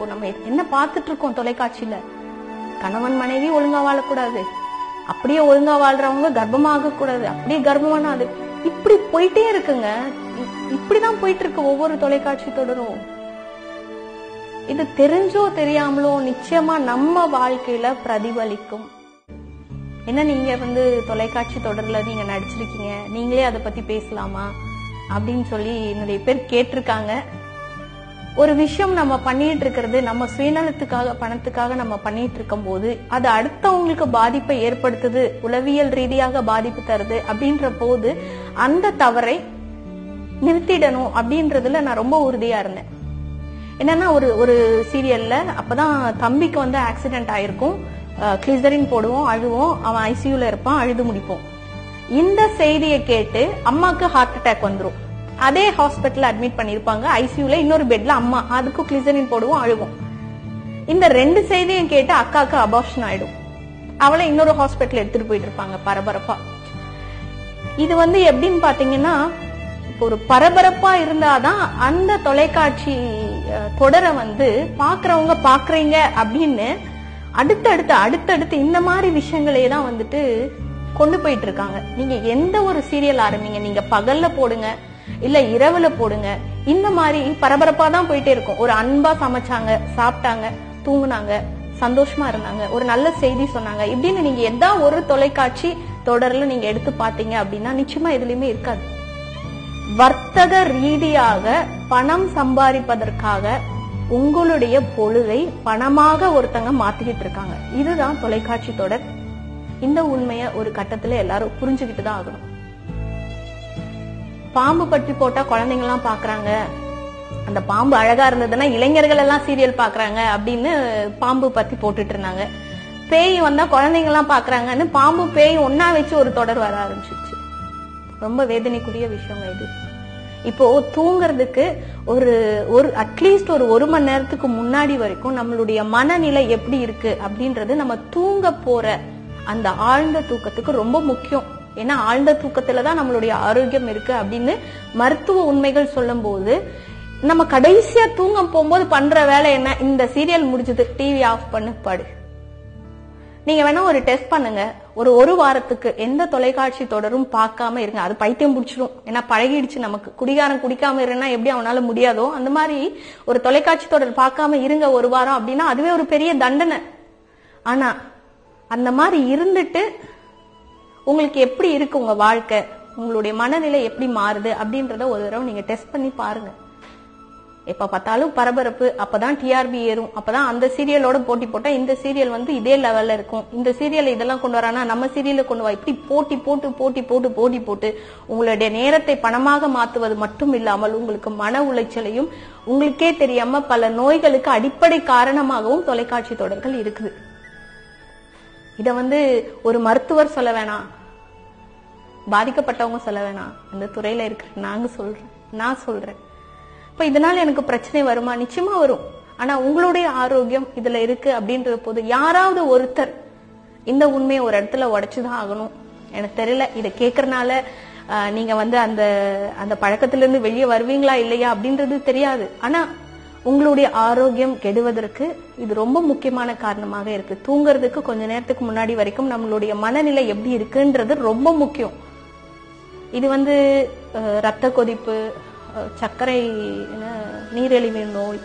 இப்போ நம்ம என்ன பார்த்துட்டு இருக்கோம் தொலைக்காட்சியில? கணவன் மனைவி ஒழுங்கா வாழக்கூடாது, அப்படியே ஒழுங்கா வாழ்றவங்க கர்ப்பமாக கூடாது, அப்படியே கர்ப்பமான அது, இப்படி போயிட்டே இருக்குங்க. இப்படிதான் போயிட்டு இருக்கு ஒவ்வொரு தொலைக்காட்சி தொடரும். இது தெரிஞ்சோ தெரியாமலோ நிச்சயமா நம்ம வாழ்க்கையில பிரதிபலிக்கும். என்ன நீங்க தொலைக்காட்சி தொடர்ல நீங்க நடிச்சிருக்கீங்க, நீங்களே அதை பத்தி பேசலாமா அப்படின்னு சொல்லி நிறைய பேர் கேட்டிருக்காங்க. ஒரு விஷயம் நம்ம பண்ணிட்டு இருக்கிறது நம்ம சுயநலத்துக்காக பணத்துக்காக நம்ம பண்ணிட்டு இருக்கும் போது அது அடுத்தவங்களுக்கு பாதிப்பை ஏற்படுத்துது, உளவியல் ரீதியாக பாதிப்பு தருது அப்படின்ற போது அந்த தவறை நிறுத்திடணும் அப்படின்றதுல நான் ரொம்ப உறுதியா இருந்தேன். என்னன்னா ஒரு சீரியல்ல அப்பதான் தம்பிக்கு ஆக்சிடென்ட் ஆயிருக்கும், கிளிசரின் போடுவோம், அழுவோம், அவன் ஐசியூல இருப்பான், அழுது முடிப்போம். இந்த செய்தியை கேட்டு அம்மாக்கு ஹார்ட் அட்டாக் வந்துரும். அதே ஹாஸ்பிட்டல் அட்மிட் பண்ணிருப்பாங்க, ஐசியூல இன்னொரு பெட்ல அம்மா, அதுக்கும் கிளிசரின் போடுவோம், அழுவோம். இந்த 2 செய்தியும் கேட்டு அக்காக்கு அபார்ஷன் ஆயிடும், அவளை இன்னொரு ஹாஸ்பிட்டல் எடுத்துட்டு போயிட்டு இருப்பாங்க பரபரப்பா. இது எப்படின்னு பாத்தீங்கன்னா, இப்போ ஒரு பரபரப்பா இருந்தாதான் அந்த தொலைக்காட்சி தொடரை பாக்குறவங்க பாக்குறீங்க அப்படின்னு அடுத்தடுத்து இந்த மாதிரி விஷயங்களே தான் கொண்டு போயிட்டு இருக்காங்க. நீங்க எந்த ஒரு சீரியல் ஆரம்பிங்க, நீங்க பகல்ல போடுங்க இல்ல இரவுல போடுங்க, இந்த மாதிரி பரபரப்பா தான் போயிட்டே இருக்கும். ஒரு அன்பா சமைச்சாங்க, சாப்பிட்டாங்க, தூங்குனாங்க, சந்தோஷமா இருந்தாங்க, ஒரு நல்ல செய்தி சொன்னாங்க, இப்படின்னு நீங்க எதா ஒரு தொலைக்காட்சி தொடர்ல நீங்க எடுத்து பாத்தீங்க அப்படின்னா நிச்சயமா எதுலயுமே இருக்காது. வர்த்தக ரீதியாக பணம் சம்பாதிப்பதற்காக உங்களுடைய பொழுதை பணமாக ஒருத்தங்க மாத்திக்கிட்டு இருக்காங்க. இதுதான் தொலைக்காட்சி தொடர். இந்த உண்மைய ஒரு கட்டத்துல எல்லாரும் புரிஞ்சுக்கிட்டு தான் ஆகணும். பாம்பு பற்றி போட்டா குழந்தைங்க எல்லாம் பாக்குறாங்க, அந்த பாம்பு அழகா இருந்ததுன்னா இளைஞர்கள் எல்லாம் சீரியல் பாக்குறாங்க அப்படின்னு பாம்பு பத்தி போட்டுட்டு இருந்தாங்க. பேய் வந்தா குழந்தைங்க எல்லாம் பாக்குறாங்கன்னு பாம்பு பேய் ஒன்னா வச்சு ஒரு தொடர் வர ஆரம்பிச்சிருச்சு. ரொம்ப வேதனைக்குரிய விஷயம் இது. இப்போ தூங்குறதுக்கு ஒரு அட்லீஸ்ட் ஒரு மணி நேரத்துக்கு முன்னாடி வரைக்கும் நம்மளுடைய மனநிலை எப்படி இருக்கு அப்படின்றது நம்ம தூங்க போற அந்த ஆழ்ந்த தூக்கத்துக்கு ரொம்ப முக்கியம். ஏன்னா ஆழ்ந்த தூக்கத்துலதான் நம்மளுடைய ஆரோக்கியம் இருக்கு அப்படின்னு மருத்துவ உண்மைகள் சொல்லும் போது, நம்ம கடைசியா தூங்க போகும்போது பண்ற வேலை என்ன? இந்த சீரியல் முடிஞ்சது, டிவி ஆஃப் பண்ணு, படு. நீங்க வேணா ஒரு டெஸ்ட் பண்ணுங்க, ஒரு வாரத்துக்கு எந்த தொலைக்காட்சி தொடரும் பார்க்காம இருங்க. அது பைத்தியம் பிடிச்சிடும், ஏன்னா பழகிடுச்சு நமக்கு. குடிகாரன் குடிக்காம இருந்தா எப்படி அவனால முடியாதோ அந்த மாதிரி ஒரு தொலைக்காட்சி தொடர் பார்க்காம இருங்க ஒரு வாரம் அப்படின்னா அதுவே ஒரு பெரிய தண்டனை. ஆனா அந்த மாதிரி இருந்துட்டு உங்களுக்கு எப்படி இருக்கு உங்க வாழ்க்கை, உங்களுடைய மனநிலை எப்படி மாறுது அப்படின்றத ஒரு தடவை நீங்க டெஸ்ட் பண்ணி பாருங்க. எப்ப பார்த்தாலும் பரபரப்பு, அப்பதான் டிஆர்பி ஏறும், அப்பதான் அந்த சீரியலோட போட்டி போட்டா இந்த சீரியல் இதே லெவல்ல இருக்கும், இந்த சீரியல் இதெல்லாம் கொண்டு வரானா நம்ம சீரியல கொண்டு வா, இப்படி போட்டி போட்டு உங்களுடைய நேரத்தை பணமாக மாத்துவது மட்டும் இல்லாமல் உங்களுக்கு மன உளைச்சலையும் உங்களுக்கே தெரியாம பல நோய்களுக்கு அடிப்படை காரணமாகவும் தொலைக்காட்சி தொடர்கள் இருக்குது. இத ஒரு மருத்துவர் சொல்ல வேணாம், பாதிக்கப்பட்டவங்க சொல்ல வேணாம், அந்த துறையில இருக்கிற நான் சொல்றேன். இப்ப இதனால எனக்கு பிரச்சனை வருமா? நிச்சயமா வரும். ஆனா உங்களுடைய ஆரோக்கியம் இதுல இருக்கு அப்படின்ற போது யாராவது ஒருத்தர் இந்த உண்மையை ஒரு இடத்துல உடைச்சுதான் ஆகணும். எனக்கு தெரியல, இதை கேட்கறதுனால நீங்க அந்த அந்த பழக்கத்துல இருந்து வெளியே வருவீங்களா இல்லையா அப்படின்றது தெரியாது. ஆனா உங்களுடைய ஆரோக்கியம் கெடுவதற்கு இது ரொம்ப முக்கியமான காரணமாக இருக்கு. தூங்குறதுக்கு கொஞ்ச நேரத்துக்கு முன்னாடி வரைக்கும் நம்மளுடைய மனநிலை எப்படி இருக்குன்றது ரொம்ப முக்கியம். இது ரத்த கொதிப்பு, சர்க்கரை, நீரிழிவு நோய்,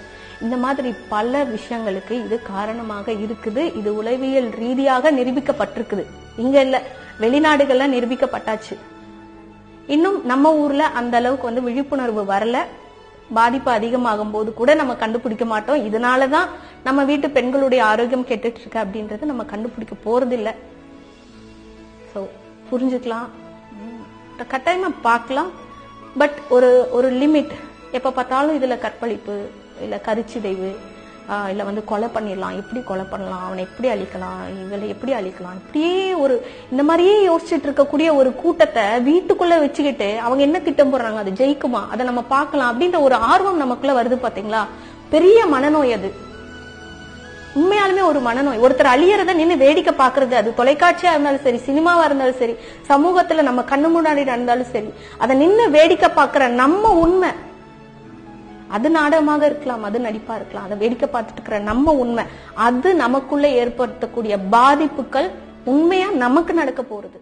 இந்த மாதிரி பல விஷயங்களுக்கு இது காரணமாக இருக்குது. இது உளவியல் ரீதியாக நிரூபிக்கப்பட்டிருக்குது. இங்க இல்ல, வெளிநாடுகள்ல நிரூபிக்கப்பட்டாச்சு. இன்னும் நம்ம ஊர்ல அந்த அளவுக்கு விழிப்புணர்வு வரல. பாதிப்பு அதிகமாகும் போது கூட நம்ம கண்டுபிடிக்க மாட்டோம். இதனாலதான் நம்ம வீட்டு பெண்களுடைய ஆரோக்கியம் கெட்டுட்டு இருக்கு அப்படின்றது நம்ம கண்டுபிடிக்க போறது இல்ல. சோ புரிஞ்சுக்கலாம், கட்டாயமா பார்க்கலாம். பட் ஒரு லிமிட். எப்ப பார்த்தாலும் இதுல கற்பழிப்பு இல்ல கருச்சிதைவு இல்ல கொலை பண்ணிடலாம், எப்படி கொலை பண்ணலாம், அவனை எப்படி அழிக்கலாம், இவளை எப்படி அழிக்கலாம், இப்படியே இந்த மாதிரியே யோசிச்சுட்டு இருக்கக்கூடிய ஒரு கூட்டத்தை வீட்டுக்குள்ள வச்சுக்கிட்டு அவங்க என்ன திட்டம் போடுறாங்க, அது ஜெயிக்குமா, அதை நம்ம பார்க்கலாம் அப்படின்ற ஒரு ஆர்வம் நமக்குள்ள வருது பாத்தீங்களா? பெரிய மனநோய் அது. உண்மையாலுமே ஒரு மனநோய். ஒருத்தர் அழியறத நின்று வேடிக்கை பாக்குறது, அது தொலைக்காட்சியா இருந்தாலும் சரி, சினிமாவா இருந்தாலும் சரி, சமூகத்துல நம்ம கண்ணு முன்னாடி நடந்தாலும் சரி, அதை நின்று வேடிக்கை பாக்குற நம்ம உண்மை அது நாடகமாக இருக்கலாம், அது நடிப்பா இருக்கலாம். அதை வேடிக்கை பார்த்துட்டு இருக்கிற நம்ம உண்மை, அது நமக்குள்ள ஏற்படுத்தக்கூடிய பாதிப்புகள் உண்மையா நமக்கு நடக்க போறது.